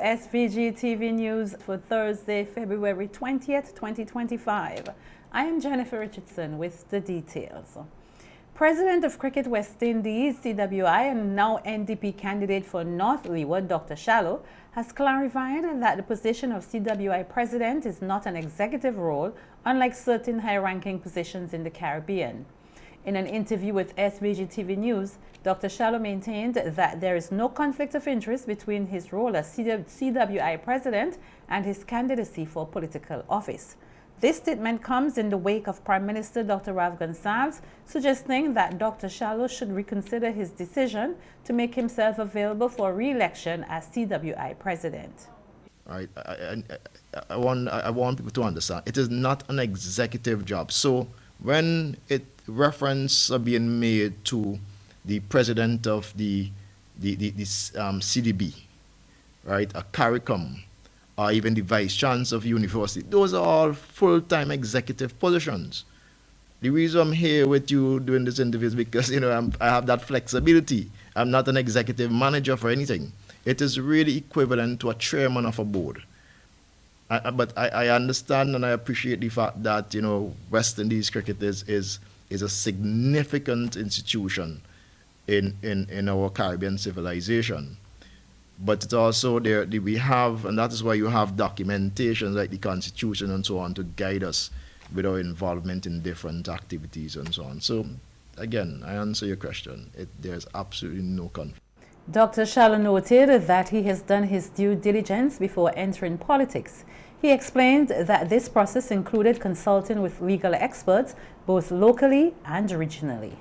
SVG-TV News for Thursday, February 20th, 2025. I am Jennifer Richardson with the details. President of Cricket West Indies, CWI, and now NDP candidate for North Leeward, Dr. Shallow, has clarified that the position of CWI president is not an executive role, unlike certain high-ranking positions in the Caribbean. In an interview with SVG-TV News, Dr. Shallow maintained that there is no conflict of interest between his role as CWI president and his candidacy for political office. This statement comes in the wake of Prime Minister Dr. Rav Gonsalves suggesting that Dr. Shallow should reconsider his decision to make himself available for re-election as CWI president. Right. I want people to understand it is not an executive job. So when reference are being made to the president of the CDB, right, a CARICOM, or even the vice chancellor of university, those are all full-time executive positions. The reason I'm here with you doing this interview is because I have that flexibility. I'm not an executive manager for anything. It is really equivalent to a chairman of a board. But I understand and I appreciate the fact that West Indies cricket is a significant institution in our Caribbean civilization. But it's also we have, and that is why you have documentation like the Constitution and so on to guide us with our involvement in different activities and so on. So again, I answer your question. There's absolutely no conflict. Dr. Shallow noted that he has done his due diligence before entering politics. He explained that this process included consulting with legal experts, both locally and regionally.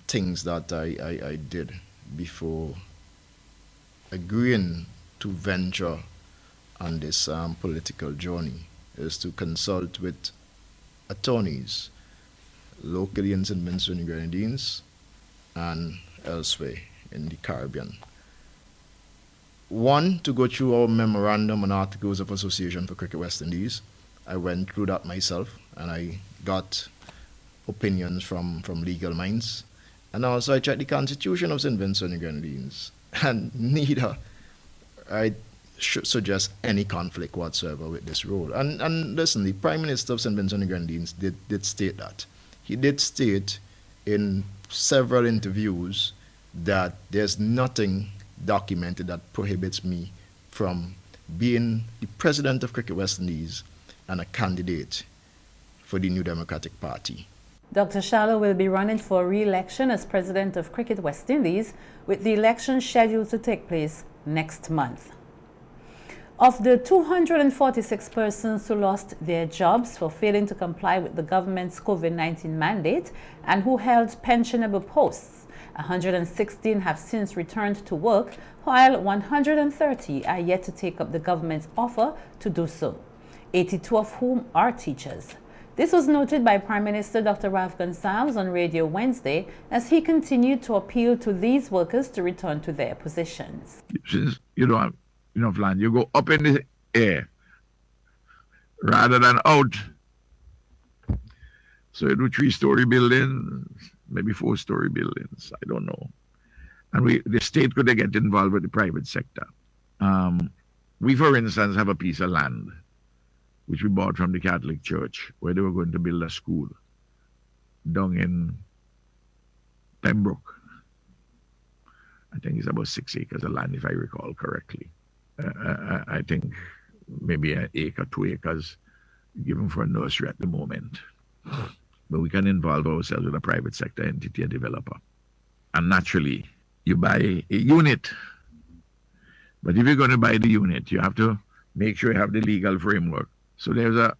Things that I did before agreeing to venture on this political journey is to consult with attorneys locally in St. Vincent and Grenadines and elsewhere in the Caribbean. One, to go through our memorandum and articles of association for Cricket West Indies. I went through that myself and I got opinions from legal minds. And also I checked the Constitution of St. Vincent and Grenadines, and neither I should suggest any conflict whatsoever with this role. And listen, the Prime Minister of St. Vincent and Grenadines did state that. He did state in several interviews that there's nothing documented that prohibits me from being the president of Cricket West Indies and a candidate for the New Democratic Party. Dr. Shallow will be running for re-election as president of Cricket West Indies, with the election scheduled to take place next month. Of the 246 persons who lost their jobs for failing to comply with the government's COVID-19 mandate and who held pensionable posts, 116 have since returned to work, while 130 are yet to take up the government's offer to do so, 82 of whom are teachers. This was noted by Prime Minister Dr. Rav Gonsalves on radio Wednesday as he continued to appeal to these workers to return to their positions. Since you don't have enough land, you go up in the air rather than out. So you do 3-story buildings, maybe 4-story buildings, I don't know. And the state could get involved with the private sector. We, for instance, have a piece of land which we bought from the Catholic Church, where they were going to build a school down in Pembroke. I think it's about 6 acres of land, if I recall correctly. I think maybe an acre, 2 acres, given for a nursery at the moment. But we can involve ourselves with a private sector entity, a developer. And naturally, you buy a unit. But if you're going to buy the unit, you have to make sure you have the legal framework. So there's a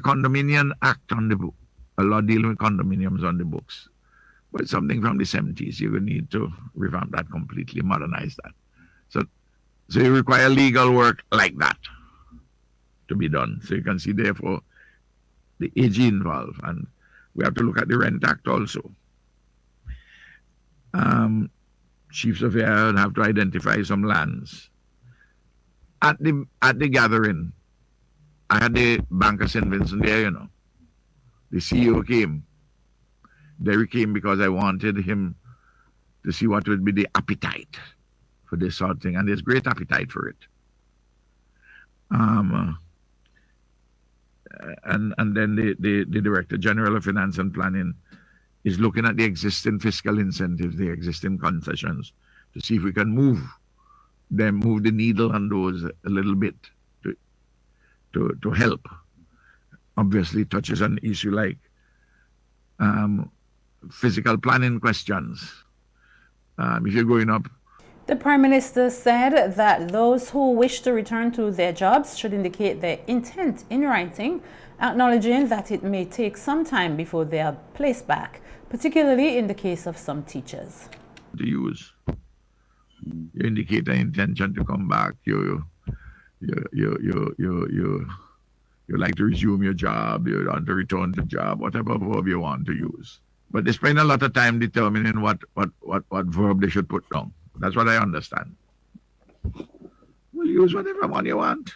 condominium act on the book, a law dealing with condominiums on the books. But it's something from the 70s. You're going to need to revamp that completely, modernize that. So you require legal work like that to be done. So you can see, therefore, the AG involved. And we have to look at the Rent Act also. Chiefs of Air have to identify some lands. At the gathering, I had the Bank of St. Vincent there, The CEO came. Derek came because I wanted him to see what would be the appetite for this sort of thing, and there's great appetite for it. And then the Director General of Finance and Planning is looking at the existing fiscal incentives, the existing concessions, to see if we can move the needle on those a little bit to help. Obviously, it touches on issue like physical planning questions. If you're going up. The Prime Minister said that those who wish to return to their jobs should indicate their intent in writing, acknowledging that it may take some time before they are placed back, particularly in the case of some teachers. To use, you indicate an intention to come back. You like to resume your job. You want to return to job. Whatever verb you want to use. But they spend a lot of time determining what verb they should put down. That's what I understand. Well, use whatever one you want.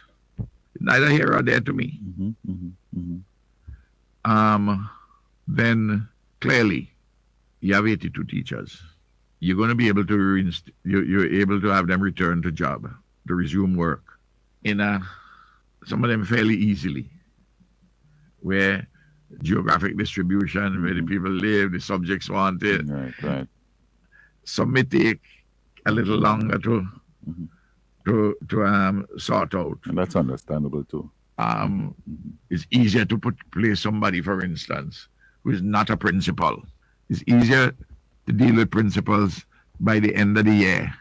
Neither here or there to me. Then clearly, you have 82 teachers. You're going to be able to you're able to have them return to job, to resume work some of them fairly easily, where geographic distribution, where the people live, the subjects want it. Right. Some may take a little longer to sort out. And that's understandable too. It's easier to place somebody, for instance, who is not a principal. It's easier to deal with principals by the end of the year,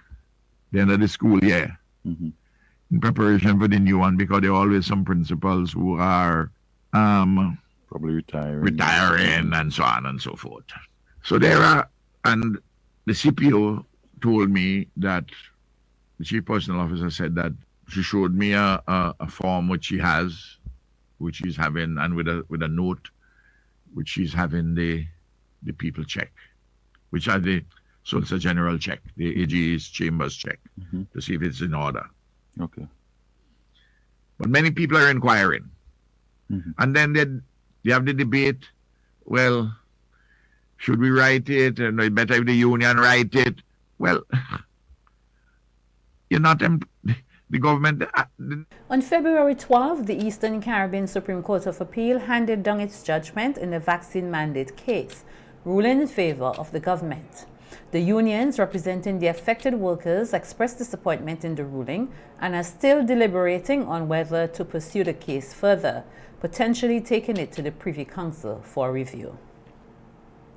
the end of the school year, in preparation for the new one, because there are always some principals who are probably retiring and so on and so forth. So there are, and the CPO told me that the Chief Personnel Officer said that she showed me a form which she has, which she's having, and with a note, which she's having the people check, which are the Solicitor General check, the AG's chambers check, to see if it's in order. Okay. But many people are inquiring. And then they have the debate, well, should we write it? And it's better if the union write it. Well, you're not the government. On February 12, the Eastern Caribbean Supreme Court of Appeal handed down its judgment in the vaccine mandate case, ruling in favor of the government. The unions representing the affected workers expressed disappointment in the ruling and are still deliberating on whether to pursue the case further, potentially taking it to the Privy Council for review.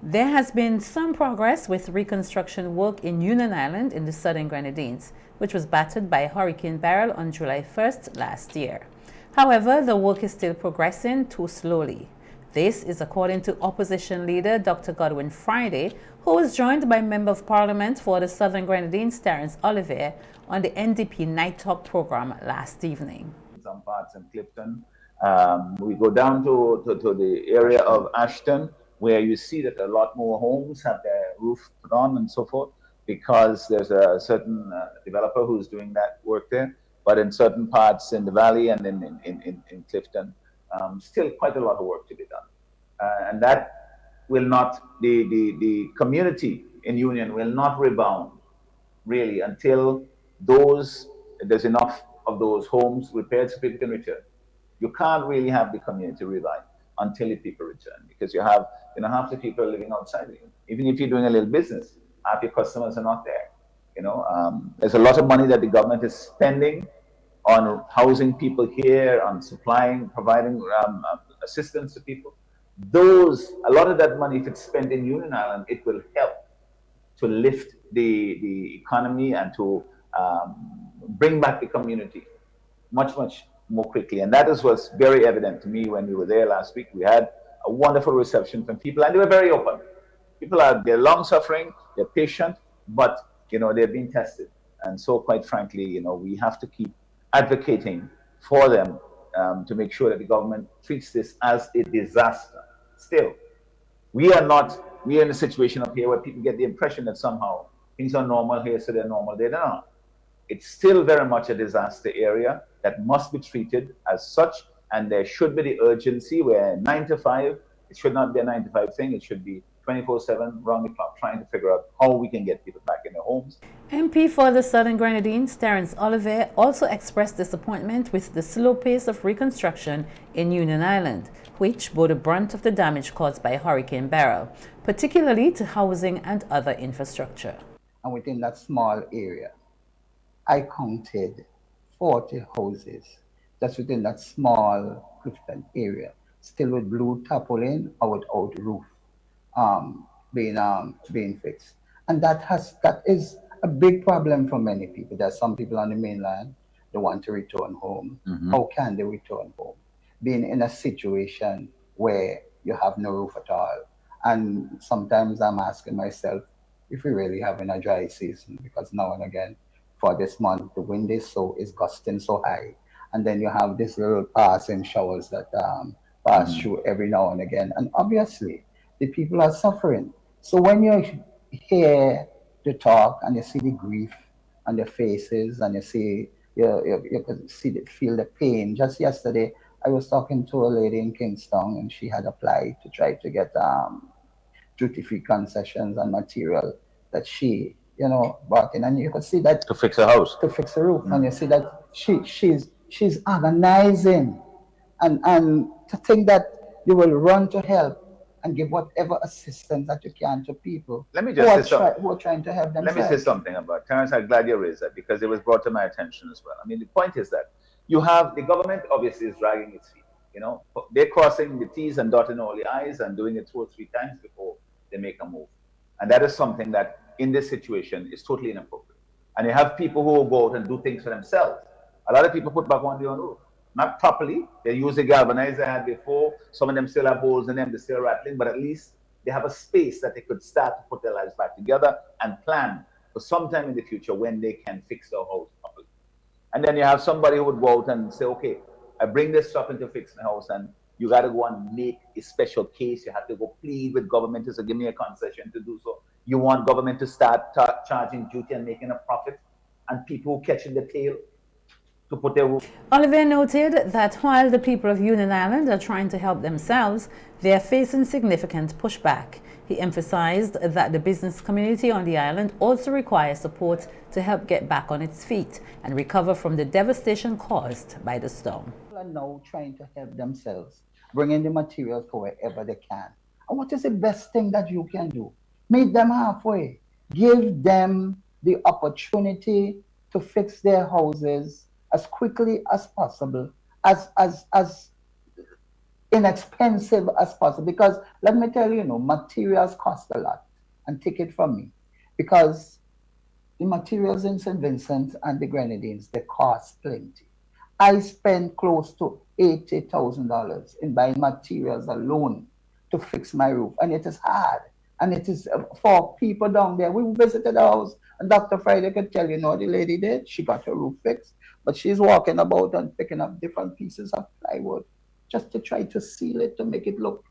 There has been some progress with reconstruction work in Union Island in the Southern Grenadines, which was battered by Hurricane Beryl on July 1st last year. However, the work is still progressing too slowly. This is according to Opposition Leader Dr. Godwin Friday, who was joined by Member of Parliament for the Southern Grenadines, Terence Oliver, on the NDP Night Talk program last evening. Some parts in Clifton. We go down to the area of Ashton, where you see that a lot more homes have their roof put on and so forth, because there's a certain developer who's doing that work there. But in certain parts in the valley and in Clifton, still quite a lot of work to be done. And that will not, the community in Union will not rebound really until there's enough of those homes repaired so people can return. You can't really have the community revive until the people return, because you have, half the people are living outside of you. Even if you're doing a little business, half your customers are not there. There's a lot of money that the government is spending on housing people here, on providing assistance to people. A lot of that money, if it's spent in Union Island, it will help to lift the economy and to bring back the community much, much more quickly. And that was very evident to me when we were there last week. We had a wonderful reception from people, and they were very open. They're long-suffering, they're patient, but, they're being tested. And so, quite frankly, we have to keep advocating for them to make sure that the government treats this as a disaster. Still, we are in a situation up here where people get the impression that somehow things are normal here, so they're normal. They're not. It's still very much a disaster area that must be treated as such, and there should be the urgency where 9 to 5, it should not be a 9 to 5 thing, it should be 24/7, round the clock, trying to figure out how we can get people back in their homes. MP for the Southern Grenadines, Terence Oliver, also expressed disappointment with the slow pace of reconstruction in Union Island, which bore the brunt of the damage caused by Hurricane Beryl, particularly to housing and other infrastructure. And within that small area, I counted 40 houses just within that small Clifton area, still with blue tarpaulin or without roof, being fixed. And that is a big problem for many people. There's some people on the mainland, they want to return home. How can they return home? Being in a situation where you have no roof at all. And sometimes I'm asking myself if we really having a dry season, because now and again for this month the wind is gusting so high, and then you have this little passing showers that pass through every now and again, and obviously the people are suffering. So when you hear the talk and you see the grief on their faces, and you see you can feel the pain. Just yesterday I was talking to a lady in Kingston, and she had applied to try to get duty-free concessions and material that she, brought in, and you could see that To fix a house. to fix the roof, and you see that she's agonizing, and to think that you will run to help and give whatever assistance that you can to people Let me just say something. who are trying to help Let themselves. me say something about Terence. I'm glad you raised that, because it was brought to my attention as well. I mean, the point is that you have the government obviously is dragging its feet. They're crossing the T's and dotting all the I's and doing it 2 or 3 times before they make a move. And that is something that in this situation is totally inappropriate. And you have people who will go out and do things for themselves. A lot of people put back on their own roof. Not properly. They use the galvanizer they had before. Some of them still have holes in them, they're still rattling, but at least they have a space that they could start to put their lives back together and plan for some time in the future when they can fix their house properly. And then you have somebody who would go out and say, okay, I bring this stuff into fixing the house, and you got to go and make a special case. You have to go plead with government to give me a concession to do so. You want government to start charging duty and making a profit, and people who catching the tail to put their roof. Oliver noted that while the people of Union Island are trying to help themselves, they are facing significant pushback. He emphasized that the business community on the island also requires support to help get back on its feet and recover from the devastation caused by the storm. People are now trying to help themselves, bring in the materials for wherever they can. And what is the best thing that you can do? Meet them halfway. Give them the opportunity to fix their houses as quickly as possible, as inexpensive as possible. Because let me tell you, materials cost a lot. And take it from me. Because the materials in St. Vincent and the Grenadines, they cost plenty. I spent close to $80,000 in buying materials alone to fix my roof. And it is hard. And it is for people down there. We visited the house, and Dr. Friday could tell you, the lady did. She got her roof fixed. But she's walking about and picking up different pieces of plywood just to try to seal it, to make it look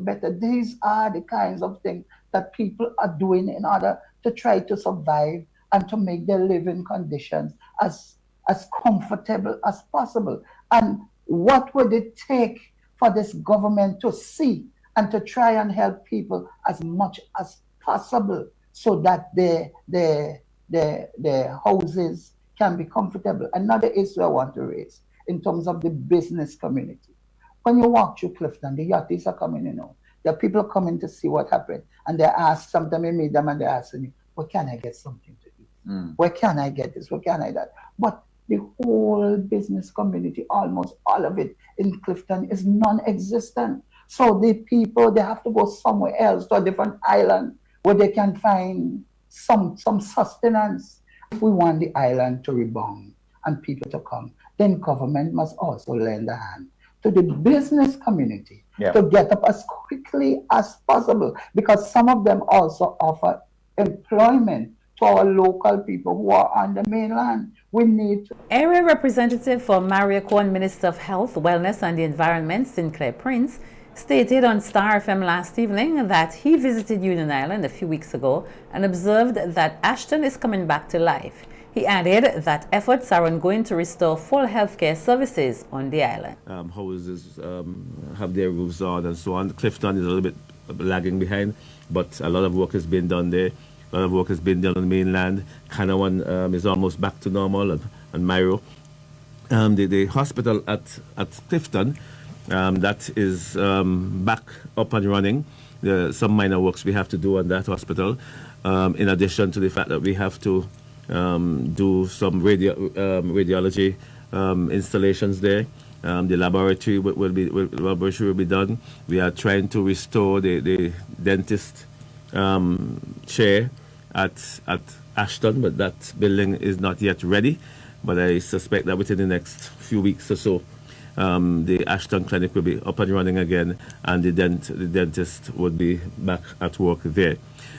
better. These are the kinds of things that people are doing in order to try to survive and to make their living conditions as comfortable as possible. And what would it take for this government to see and to try and help people as much as possible so that their houses can be comfortable? Another issue I want to raise in terms of the business community. When you walk through Clifton, the yachties are coming, There are people coming to see what happened. And they ask, sometimes you meet them and they're asking me, where can I get something to eat? Where can I get this? Where can I that? But the whole business community, almost all of it in Clifton, is non-existent. So the people, they have to go somewhere else, to a different island, where they can find some sustenance. If we want the island to rebound and people to come, then government must also lend a hand to the business community to get up as quickly as possible, because some of them also offer employment to our local people who are on the mainland. We need to. Area Representative for Mariacorn, Minister of Health, Wellness and the Environment, Sinclair Prince, stated on Star FM last evening that he visited Union Island a few weeks ago and observed that Ashton is coming back to life. He added that efforts are ongoing to restore full healthcare services on the island. Houses have their roofs on and so on. Clifton is a little bit lagging behind, but a lot of work has been done there. A lot of work has been done on the mainland. Kanawan is almost back to normal, and Myro. The hospital at Clifton, that is back up and running. Some minor works we have to do on that hospital, in addition to the fact that we have to do some radiology installations there. The laboratory will be done. We are trying to restore the dentist chair at Ashton, but that building is not yet ready. But I suspect that within the next few weeks or so, the Ashton Clinic will be up and running again, and the dentist would be back at work there.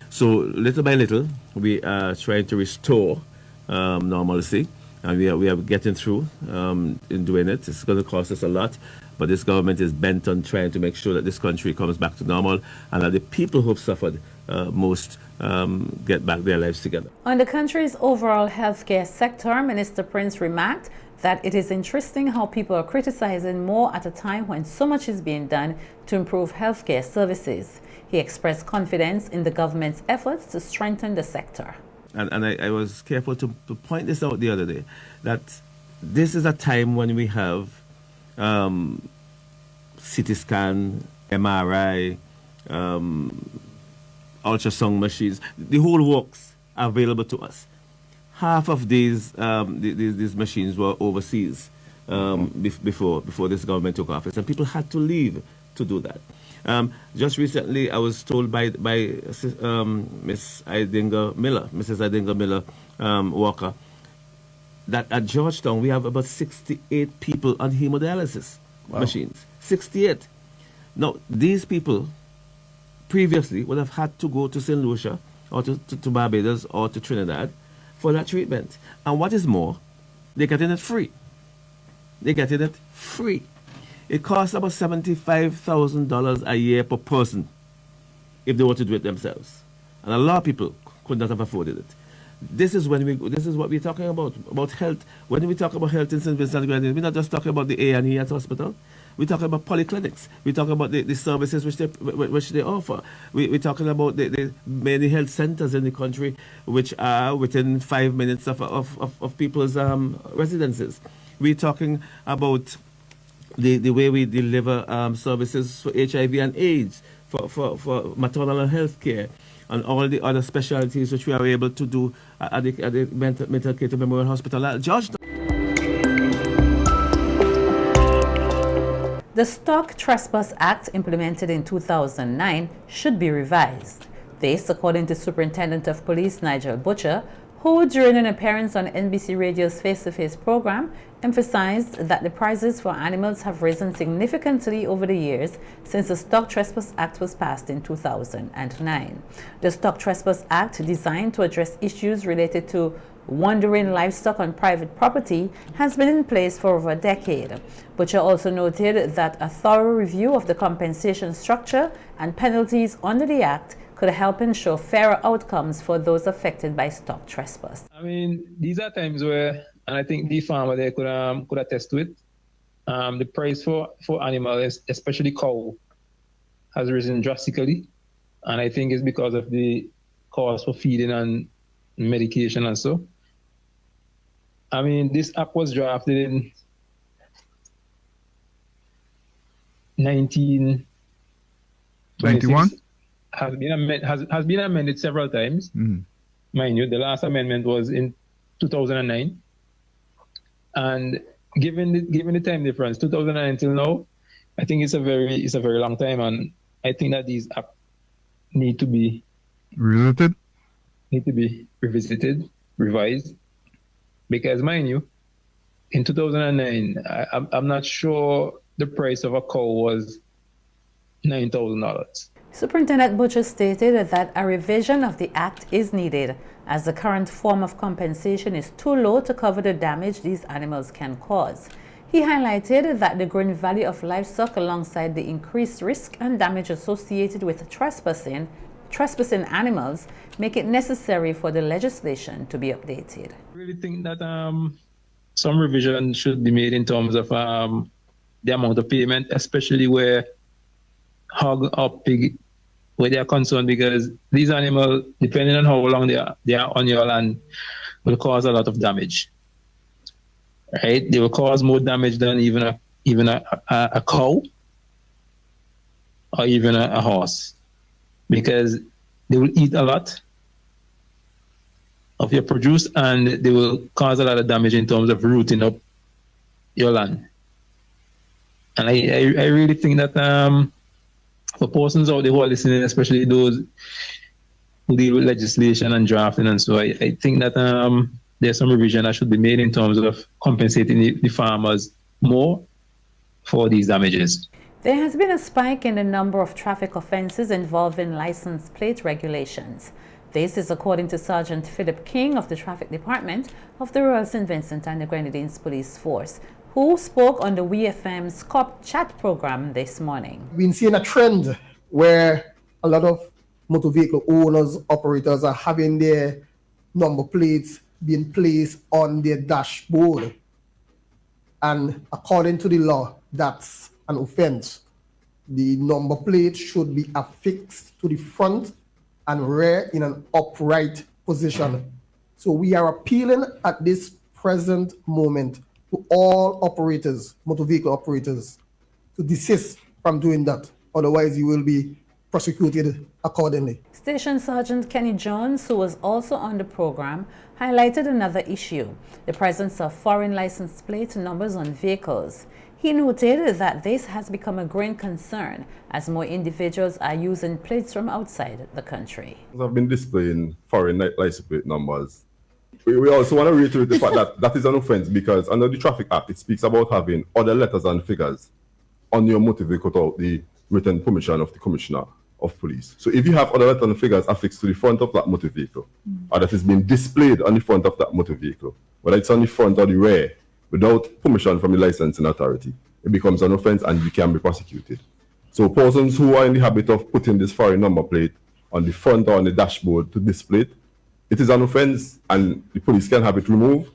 So little by little, we are trying to restore normalcy, and we are getting through in doing it. It's going to cost us a lot, but this government is bent on trying to make sure that this country comes back to normal, and that the people who've suffered most get back their lives together. On the country's overall healthcare sector, Minister Prince remarked that it is interesting how people are criticizing more at a time when so much is being done to improve healthcare services. He expressed confidence in the government's efforts to strengthen the sector. And I was careful to point this out the other day, that this is a time when we have CT scan, MRI, ultrasound machines, the whole works are available to us. Half of these machines were overseas before this government took office, and people had to leave to do that. Just recently, I was told by Mrs. Idinga Miller Walker, that at Georgetown we have about 68 people on hemodialysis machines. 68. Now, these people previously would have had to go to St. Lucia or to Barbados or to Trinidad for that treatment. And what is more, they're getting it free. It costs about $75,000 a year per person if they were to do it themselves. And a lot of people could not have afforded it. This is what we're talking about health. When we talk about health in St. Vincent and Grenadines, we're not just talking about the A&E at hospital. We're talking about polyclinics. We're talking about the services which they offer. We're talking about the many health centers in the country which are within 5 minutes of people's residences. We're talking about the way we deliver services for HIV and AIDS, for maternal health care, and all the other specialties which we are able to do at the Mental Care Memorial Hospital at Georgetown. The Stock Trespass Act, implemented in 2009, should be revised. This, according to Superintendent of Police Nigel Butcher, who, during an appearance on NBC Radio's Face-to-Face program, emphasized that the prices for animals have risen significantly over the years since the Stock Trespass Act was passed in 2009. The Stock Trespass Act, designed to address issues related to wandering livestock on private property, has been in place for over a decade. Butcher also noted that a thorough review of the compensation structure and penalties under the Act could help ensure fairer outcomes for those affected by stock trespass. I mean, these are times where, and I think the farmer there could attest to it, the price for animals, especially cow, has risen drastically. And I think it's because of the cost for feeding and medication and so. I mean, this act was drafted in 1991. Has been amended several times. Mm-hmm. Mind you, the last amendment was in 2009. And given the time difference, 2009 till now, I think it's a very long time, and I think that these apps need to be revisited, revised, because mind you, in 2009, I'm not sure the price of a cow was $9,000. Superintendent Butcher stated that a revision of the Act is needed, as the current form of compensation is too low to cover the damage these animals can cause. He highlighted that the growing value of livestock, alongside the increased risk and damage associated with trespassing animals, make it necessary for the legislation to be updated. I really think that some revision should be made in terms of the amount of payment, especially where hog or pig where they are concerned, because these animals, depending on how long they are on your land, will cause a lot of damage. Right? They will cause more damage than even a cow or even a horse, because they will eat a lot of your produce and they will cause a lot of damage in terms of rooting up your land. And I really think that for persons out there who are listening, especially those who deal with legislation and drafting and so, I think that there's some revision that should be made in terms of compensating the farmers more for these damages. There has been a spike in the number of traffic offences involving license plate regulations. This is according to Sergeant Philip King of the Traffic Department of the Royal St. Vincent and the Grenadines Police Force, who spoke on the WeFM's COP chat program this morning. We've been seeing a trend where a lot of motor vehicle owners, operators are having their number plates being placed on their dashboard. And according to the law, that's an offense. The number plate should be affixed to the front and rear in an upright position. So we are appealing at this present moment to all operators, motor vehicle operators, to desist from doing that. Otherwise, you will be prosecuted accordingly. Station Sergeant Kenny Jones, who was also on the program, highlighted another issue, the presence of foreign license plate numbers on vehicles. He noted that this has become a growing concern as more individuals are using plates from outside the country. I've been displaying foreign license plate numbers. We also want to reiterate the fact that that is an offense, because under the Traffic Act, it speaks about having other letters and figures on your motor vehicle without the written permission of the Commissioner of Police. So if you have other letters and figures affixed to the front of that motor vehicle, or that is being displayed on the front of that motor vehicle, whether it's on the front or the rear, without permission from the licensing authority, it becomes an offense and you can be prosecuted. So persons who are in the habit of putting this foreign number plate on the front or on the dashboard to display it, it is an offense and the police can have it removed.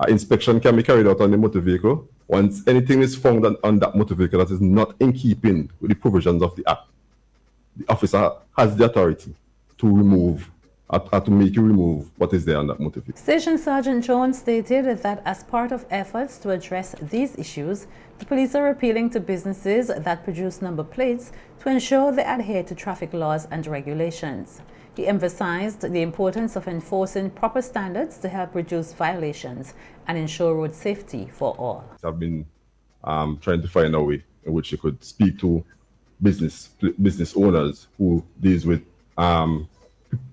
Inspection can be carried out on the motor vehicle. Once anything is found on that motor vehicle that is not in keeping with the provisions of the Act, the officer has the authority to remove to make you remove what is there on that motor vehicle. Station Sergeant Jones stated that as part of efforts to address these issues, the police are appealing to businesses that produce number plates to ensure they adhere to traffic laws and regulations. He emphasized the importance of enforcing proper standards to help reduce violations and ensure road safety for all. I've been trying to find a way in which you could speak to business owners who deals with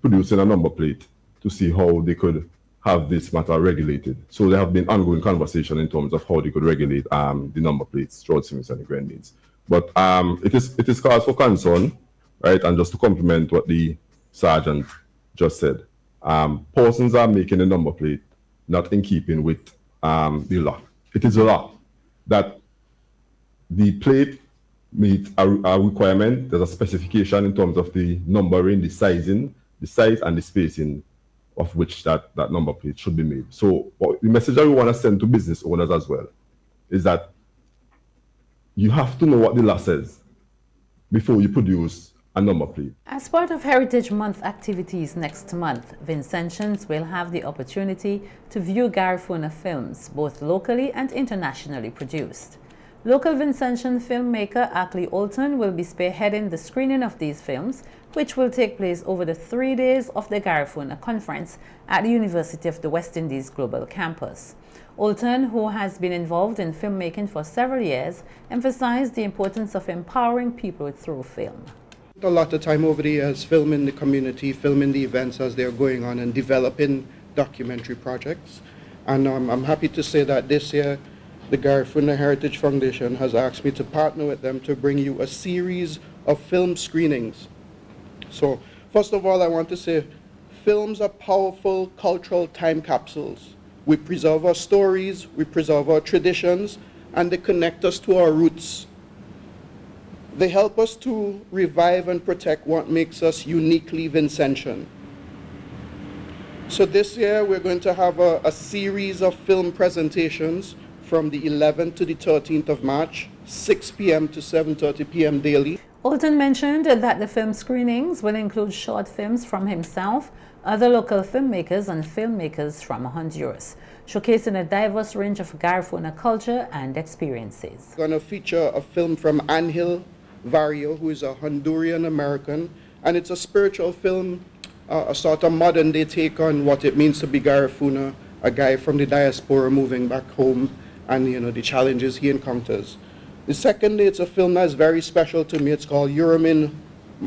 producing a number plate to see how they could have this matter regulated. So there have been ongoing conversation in terms of how they could regulate the number plates throughout St. Vincent and the Grenadines. But it is cause for concern, right? And just to complement what the sergeant just said, persons are making a number plate not in keeping with the law. It is a law that the plate meets a requirement. There's a specification in terms of the numbering, the sizing, the size and the spacing of which that number plate should be made. So the message that we want to send to business owners as well is that you have to know what the law says before you produce a number plate. As part of Heritage Month activities next month, Vincentians will have the opportunity to view Garifuna films, both locally and internationally produced. Local Vincentian filmmaker Ackley Olton will be spearheading the screening of these films, which will take place over the 3 days of the Garifuna Conference at the University of the West Indies Global Campus. Olton, who has been involved in filmmaking for several years, emphasized the importance of empowering people through film. A lot of time over the years filming the community, filming the events as they're going on and developing documentary projects. And I'm happy to say that this year the Garifuna Heritage Foundation has asked me to partner with them to bring you a series of film screenings. So first of all, I want to say films are powerful cultural time capsules. We preserve our stories, we preserve our traditions, and they connect us to our roots. They help us to revive and protect what makes us uniquely Vincentian. So this year we're going to have a series of film presentations from the 11th to the 13th of March, 6 p.m. to 7:30 p.m. daily. Alton mentioned that the film screenings will include short films from himself, other local filmmakers and filmmakers from Honduras, showcasing a diverse range of Garifuna culture and experiences. Going to feature a film from Angel Vario, who is a Honduran American, and it's a spiritual film, a sort of modern day take on what it means to be Garifuna, a guy from the diaspora moving back home, and the challenges he encounters. The second, it's a film that's very special to me. It's called Uramin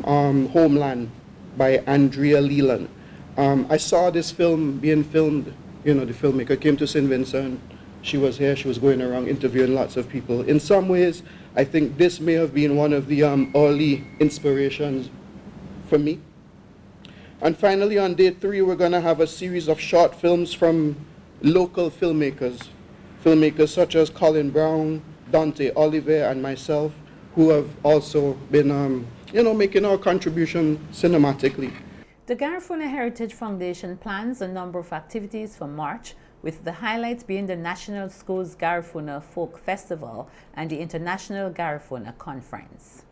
Homeland by Andrea Leland. I saw this film being filmed. The filmmaker came to St. Vincent. She was here. She was going around interviewing lots of people. In some ways, I think this may have been one of the early inspirations for me. And finally, on day 3, we're going to have a series of short films from local filmmakers such as Colin Brown, Dante Oliver, and myself, who have also been, making our contribution cinematically. The Garifuna Heritage Foundation plans a number of activities for March, with the highlights being the National Schools Garifuna Folk Festival and the International Garifuna Conference.